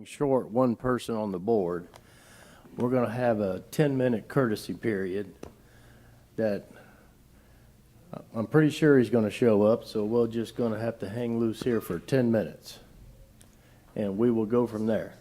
Short one person on the board, we're going to have a 10-minute courtesy period that I'm pretty sure he's going to show up, so we're just going to have to hang loose here for 10 minutes, and we will go from there.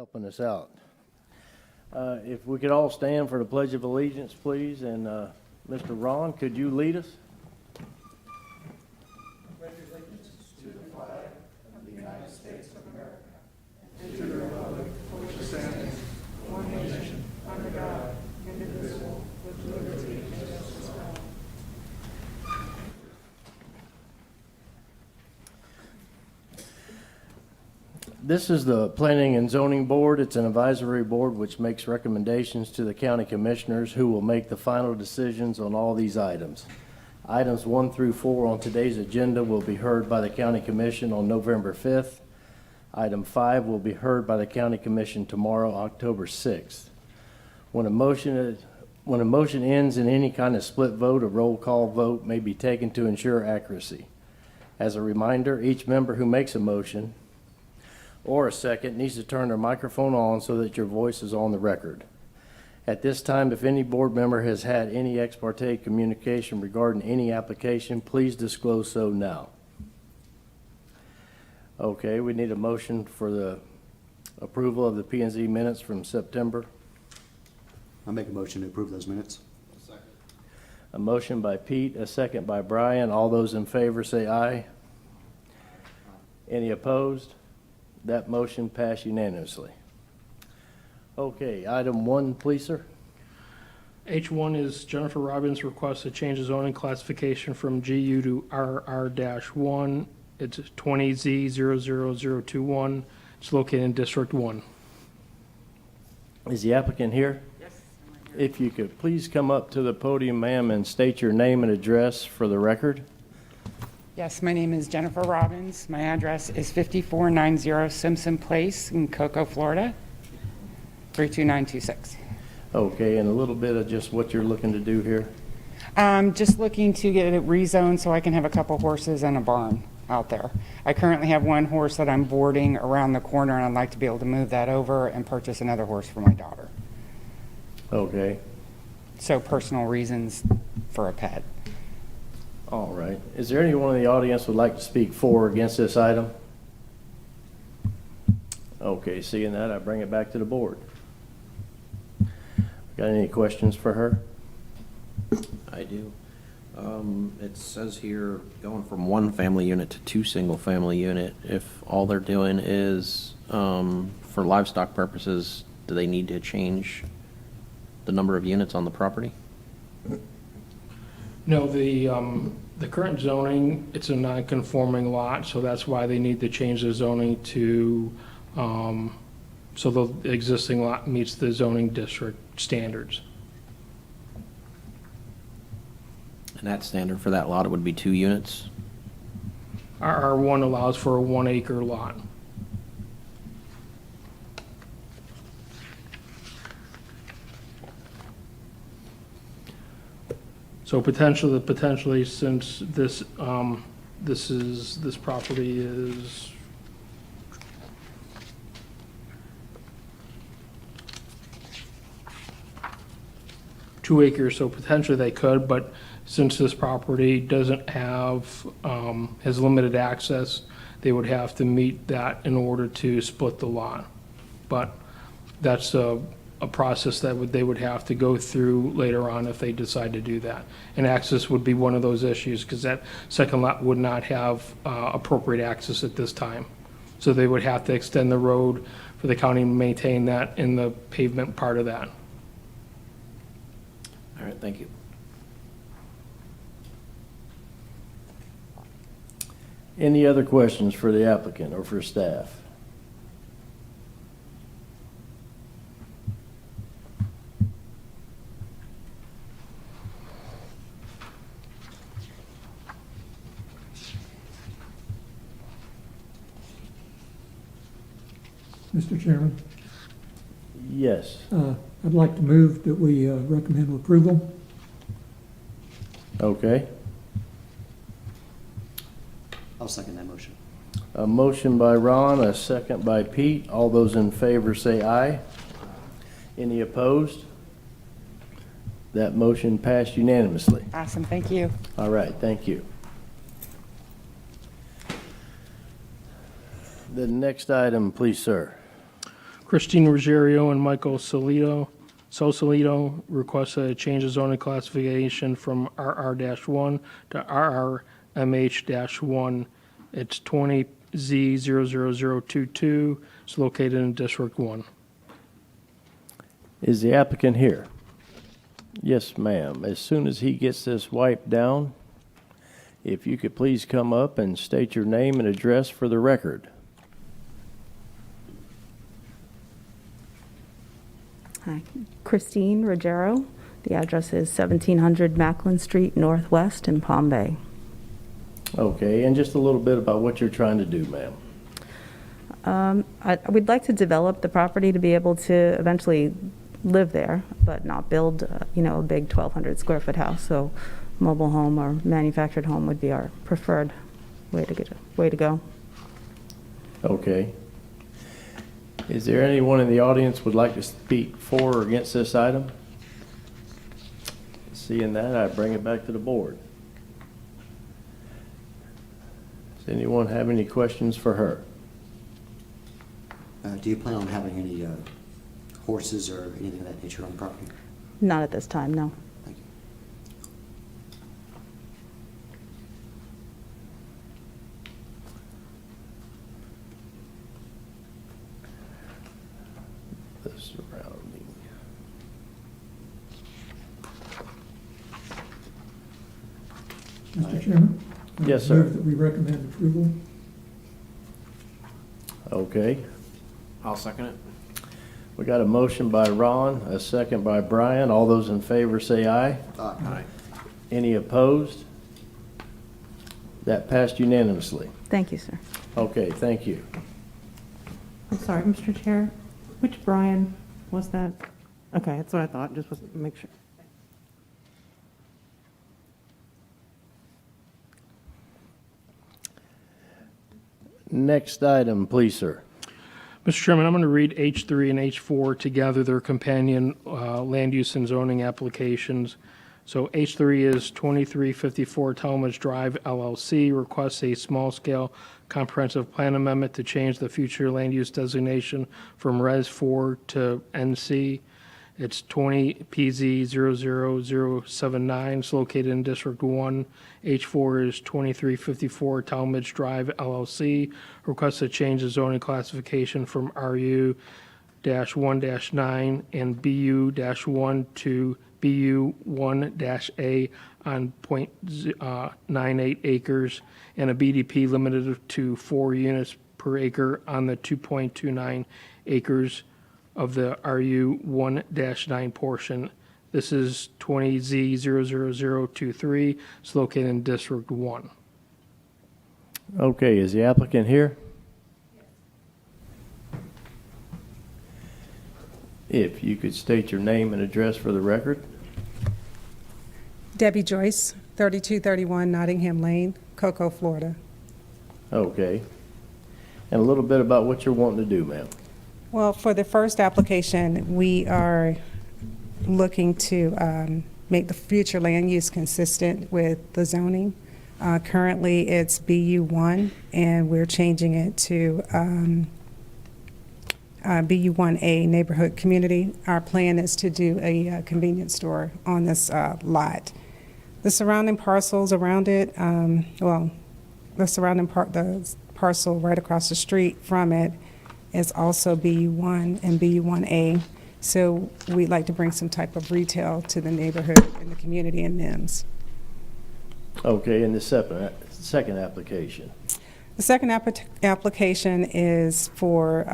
helping us out. If we could all stand for the Pledge of Allegiance, please, and Mr. Ron, could you lead us? This is the Planning and Zoning Board. It's an advisory board which makes recommendations to the county commissioners who will make the final decisions on all these items. Items 1 through 4 on today's agenda will be heard by the county commission on November 5th. Item 5 will be heard by the county commission tomorrow, October 6th. When a motion ends in any kind of split vote, a roll call vote may be taken to ensure accuracy. As a reminder, each member who makes a motion or a second needs to turn their microphone on so that your voice is on the record. At this time, if any board member has had any ex parte communication regarding any application, please disclose so now. Okay, we need a motion for the approval of the P&Z minutes from September. I'll make a motion to approve those minutes. A motion by Pete, a second by Brian. All those in favor say aye. Any opposed? That motion passed unanimously. Okay, item 1, please, sir. H1 is Jennifer Robbins requests to change the zoning classification from GU to RR-1. It's 20Z00021. It's located in District 1. Is the applicant here? Yes. If you could please come up to the podium, ma'am, and state your name and address for the record. Yes, my name is Jennifer Robbins. My address is 5490 Simpson Place in Cocoa, Florida, 32926. Okay, and a little bit of just what you're looking to do here. Just looking to get it rezoned so I can have a couple horses and a barn out there. I currently have one horse that I'm boarding around the corner, and I'd like to be able to move that over and purchase another horse for my daughter. Okay, So personal reasons for a pet. all right. Is there anyone in the audience would like to speak for or against this item? Okay, seeing that, I bring it back to the board. Got any questions for her? I do. It says here going from 1 family unit to 2 single family unit. If all they're doing is for livestock purposes, do they need to change the number of units on the property? No, the current zoning, it's a non-conforming lot, so that's why they need to change the zoning to, so the existing lot meets the zoning district standards. And that standard for that lot, it would be 2 units? RR1 allows for a 1-acre lot. So potentially, since this property is two acres, so potentially they could, but since this property doesn't have, has limited access, they would have to meet that in order to split the lot. But that's a process that they would have to go through later on if they decide to do that. And access would be one of those issues, because that second lot would not have appropriate access at this time. So they would have to extend the road for the county to maintain that in the pavement part of that. All right, thank you. Any other questions for the applicant or for staff? Mr. Chairman, Yes. I'd like to move that we recommend approval. Okay. I'll second that motion. A motion by Ron, a second by Pete. All those in favor say aye. Any opposed? That motion passed unanimously. Awesome, thank you. All right, thank you. The next item, please, sir. Christine Ruggiero and Michael Sosalito request a change of zoning classification from RR-1 to RRMH-1. It's 20Z00022. It's located in District 1. Is the applicant here? Yes, ma'am. As soon as he gets this wiped down, if you could please come up and state your name and address for the record. Hi, Christine Ruggiero. The address is 1700 Macklin Street Northwest in Palm Bay. Okay, and just a little bit about what you're trying to do, ma'am. We'd like to develop the property to be able to eventually live there, but not build, a big 1,200 square foot house. So mobile home or manufactured home would be our preferred way to go. Okay. Is there anyone in the audience would like to speak for or against this item? Seeing that, I bring it back to the board. Does anyone have any questions for her? Do you plan on having any horses or anything of that nature on the property? Not at this time, no. Thank you. The surrounding. Mr. Chairman? I Yes, sir. move that we recommend approval. Okay. I'll second it. We got a motion by Ron, a second by Brian. All those in favor say aye. Aye. Any opposed? That passed unanimously. Thank you, sir. Okay, thank you. I'm sorry, Mr. Chair, which Brian was that? Okay, that's what I thought, just was make sure. Next item, please, sir. Mr. Chairman, I'm going to read H3 and H4 together. They're companion land use and zoning applications. So H3 is 2354 Talmadge Drive LLC requests a small-scale comprehensive plan amendment to change the future land use designation from Res 4 to NC. It's 20 PZ 00079. It's located in District 1. H4 is 2354 Talmadge Drive LLC. Requests a change of zoning classification from RU-1-9 and BU-1 to BU-1-A on .98 acres and a BDP limited to 4 units per acre on the 2.29 acres of the RU-1-9 portion. This is 20Z00023. It's located in District 1. Okay, is the applicant here? If you could state your name and address for the record. Debbie Joyce, 3231 Nottingham Lane, Cocoa, Florida. Okay. And a little bit about what you're wanting to do, ma'am. Well, for the first application, we are looking to make the future land use consistent with the zoning. Currently, it's BU1, and we're changing it to BU1A Neighborhood Community. Our plan is to do a convenience store on this lot. The surrounding parcels around it, the parcel right across the street from it is also BU1 and BU1A. So we'd like to bring some type of retail to the neighborhood and the community in Mims. Okay, and the second application. The second application is for,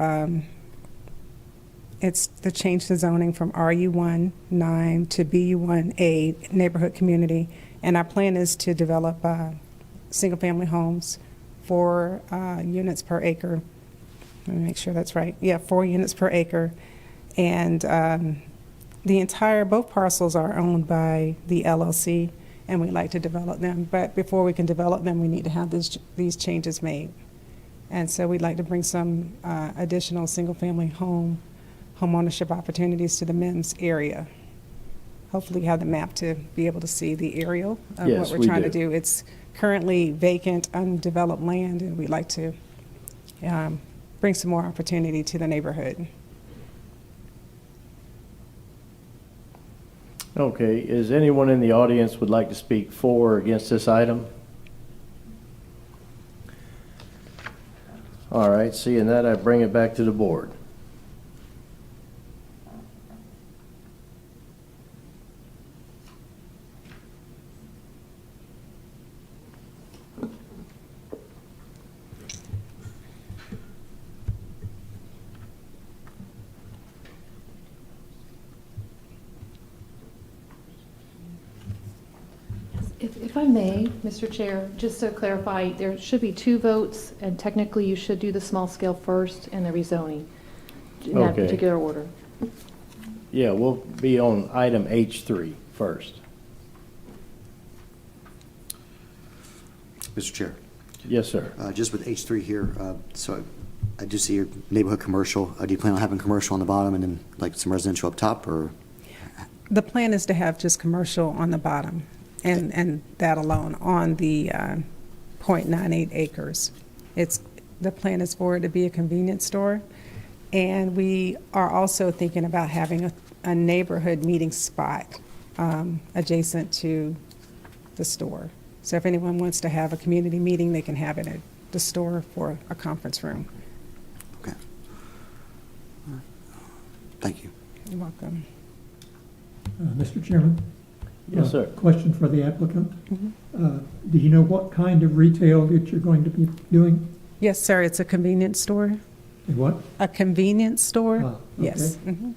it's to change the zoning from RU1-9 to BU1A Neighborhood Community. And our plan is to develop single-family homes, 4 units per acre. Let me make sure that's right. Yeah, 4 units per acre. And both parcels are owned by the LLC, and we'd like to develop them. But before we can develop them, we need to have these changes made. And so we'd like to bring some additional single-family home ownership opportunities to the Mims area. Hopefully you have the map to be able to see the aerial of Yes, what we're we trying to do. do. It's currently vacant, undeveloped land, and we'd like to bring some more opportunity to the neighborhood. Okay, is anyone in the audience would like to speak for or against this item? All right, seeing that, I bring it back to the board. If I may, Mr. Chair, just to clarify, there should be 2 votes, and technically you should do the small scale first and the rezoning in that Okay. particular order. Yeah, we'll be on item H3 first. Mr. Chair, Yes, sir. just with H3 here, so I do see your neighborhood commercial. Do you plan on having commercial on the bottom and then like some residential up top, or? The plan is to have just commercial on the bottom, and that alone on the .98 acres. The plan is for it to be a convenience store, and we are also thinking about having a neighborhood meeting spot adjacent to the store. So if anyone wants to have a community meeting, they can have it at the store for a conference room. Okay. Thank you. You're welcome. Mr. Chairman? Yes, sir. Question for the applicant. Do you know what kind of retail that you're going to be doing? Yes, sir, it's a convenience store. And what? A convenience store? Ah, Yes. okay. Mhm.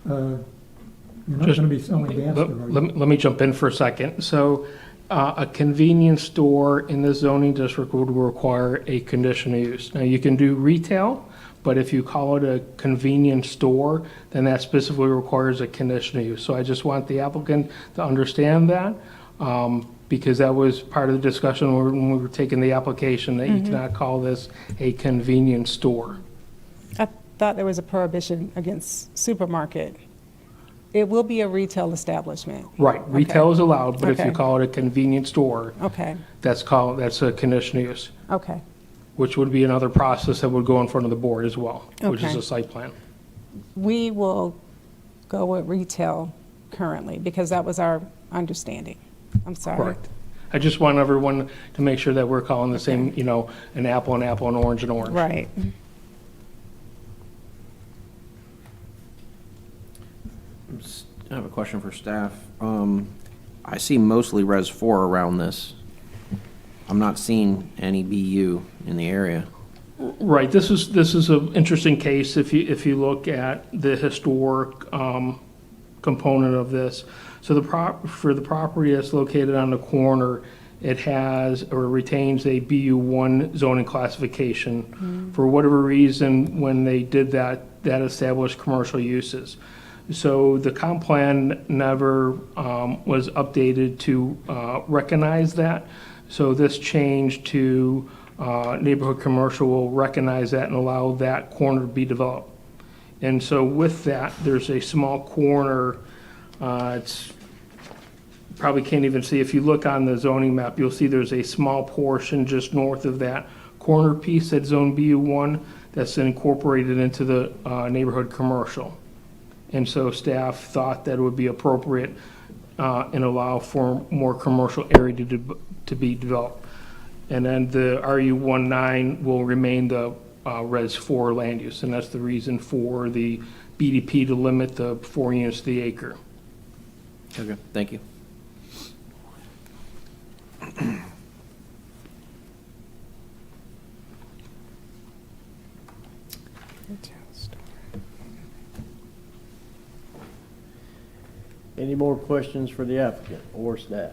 You're not Just- going to be selling gas, Let are you? let me jump in for a second. So a convenience store in the zoning district would require a conditional use. Now, you can do retail, but if you call it a convenience store, then that specifically requires a conditional use. So I just want the applicant to understand that, because that was part of the discussion when we were taking the application, that you cannot call this a convenience store. I thought there was a prohibition against supermarket. It will be a retail establishment. Right, retail is allowed, but if you Okay. call it a convenience store, Okay, that's a conditional use, okay. which would be another process that would go in front of the board as well, which is Okay. a site plan. We will go with retail currently, because that was our understanding. I'm sorry. Correct. I just want everyone to make sure that we're calling the same, an apple and orange and orange. Right. I have a question for staff. I see mostly Res 4 around this. I'm not seeing any BU in the area. Right, this is an interesting case if you look at the historic component of this. So for the property that's located on the corner, it has or retains a BU1 zoning classification. For whatever reason, when they did that established commercial uses. So the comp plan never was updated to recognize that. So this change to neighborhood commercial will recognize that and allow that corner to be developed. And so with that, there's a small corner, it's probably can't even see, if you look on the zoning map, you'll see there's a small portion just north of that corner piece that's zone BU1 that's incorporated into the neighborhood commercial. And so staff thought that it would be appropriate and allow for more commercial area to be developed. And then the RU19 will remain the Res 4 land use, and that's the reason for the BDP to limit the 4 units to the acre. Okay, thank you. Any more questions for the applicant or staff?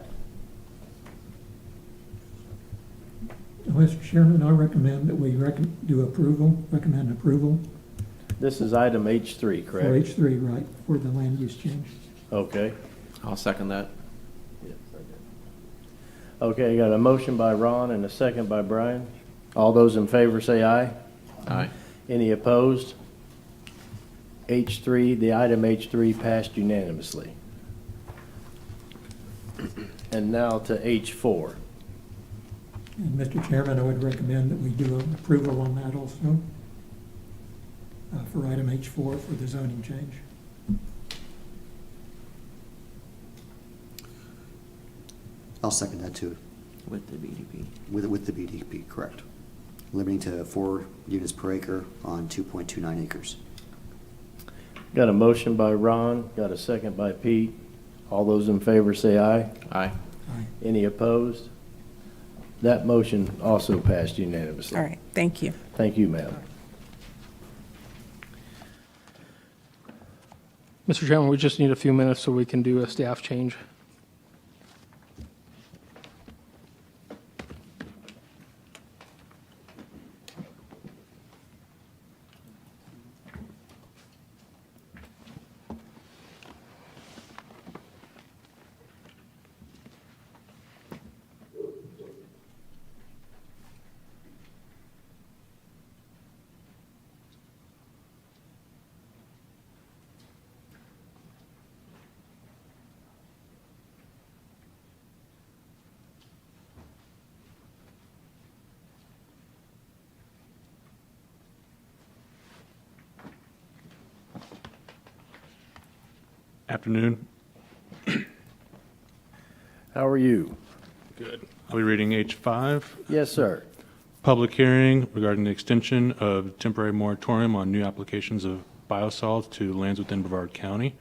Mr. Chairman, I recommend that we recommend approval This is item H3, for correct? H3, right, for the land use change. Okay. I'll second that. Okay, got a motion by Ron and a second by Brian. All those in favor say aye. Aye. Any opposed? H3, the item H3 passed unanimously. And now to H4. And Mr. Chairman, I would recommend that we do an approval on that also for item H4 for the zoning change. I'll second that too, With the BDP. with the BDP, correct. Limiting to 4 units per acre on 2.29 acres. Got a motion by Ron, got a second by Pete. All those in favor say aye. Aye. Any opposed? That motion also passed unanimously. All right, thank you. Thank you, ma'am. Mr. Chairman, we just need a few minutes so we can do a staff change. Afternoon. How are you? Good. I'll be reading H5, Yes, sir. public hearing regarding the extension of temporary moratorium on new applications of biosolids to lands within Brevard County.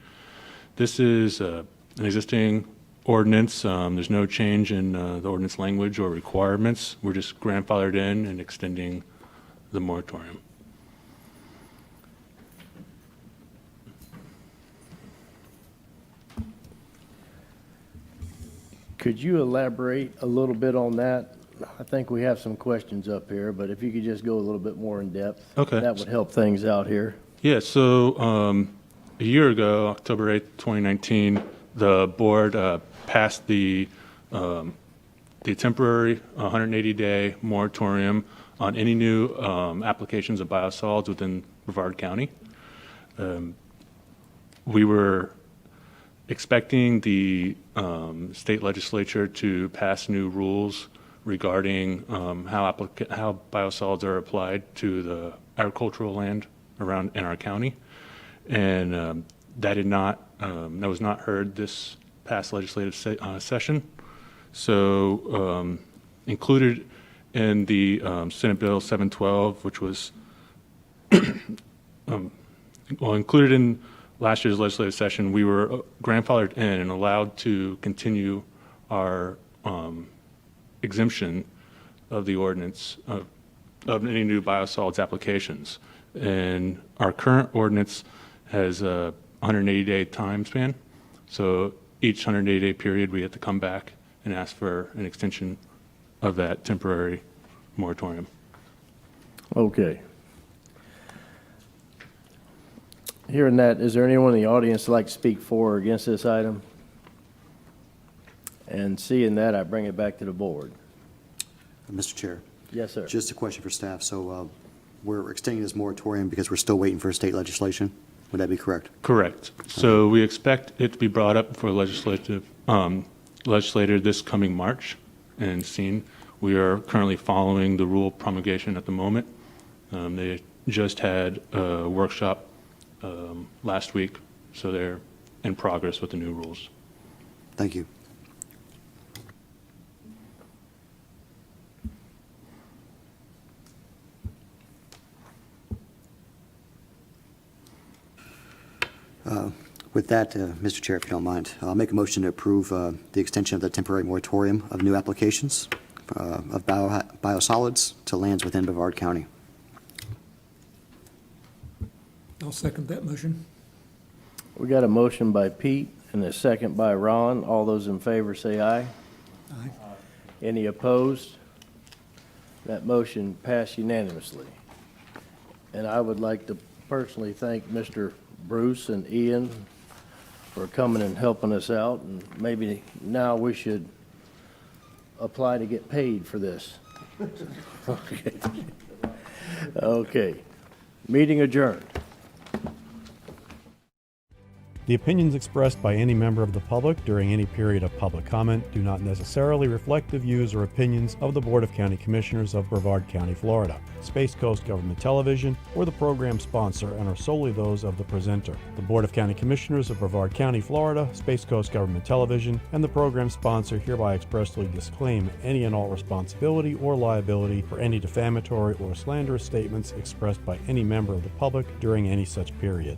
This is an existing ordinance. There's no change in the ordinance language or requirements. We're just grandfathered in and extending the moratorium. Could you elaborate a little bit on that? I think we have some questions up here, but if you could just go a little bit more in depth. Okay. That would help things out here. Yeah, so a year ago, October 8th, 2019, the board passed the temporary 180-day moratorium on any new applications of biosolids within Brevard County. We were expecting the state legislature to pass new rules regarding how biosolids are applied to the agricultural land around in our county, and that was not heard this past legislative session. So included in the Senate Bill 712, which was included in last year's legislative session, we were grandfathered in and allowed to continue our exemption of the ordinance of any new biosolids applications. And our current ordinance has a 180-day time span. So each 180-day period, we have to come back and ask for an extension of that temporary moratorium. Okay. Hearing that, is there anyone in the audience that'd like to speak for or against this item? And seeing that, I bring it back to the board. Mr. Chair, Yes, sir. just a question for staff. So we're extending this moratorium because we're still waiting for state legislation. Would that be correct? Correct. So we expect it to be brought up for legislator this coming March and seen. We are currently following the rule promulgation at the moment. They just had a workshop last week, so they're in progress with the new rules. Thank you. With that, Mr. Chair, if you don't mind, I'll make a motion to approve the extension of the temporary moratorium of new applications of biosolids to lands within Brevard County. I'll second that motion. We got a motion by Pete and a second by Ron. All those in favor say aye. Aye. Any opposed? That motion passed unanimously. And I would like to personally thank Mr. Bruce and Ian for coming and helping us out, and maybe now we should apply to get paid for this. Okay. Okay. Meeting adjourned. The opinions expressed by any member of the public during any period of public comment do not necessarily reflect the views or opinions of the Board of County Commissioners of Brevard County, Florida, Space Coast Government Television, or the program sponsor, and are solely those of the presenter. The Board of County Commissioners of Brevard County, Florida, Space Coast Government Television, and the program sponsor hereby expressly disclaim any and all responsibility or liability for any defamatory or slanderous statements expressed by any member of the public during any such period.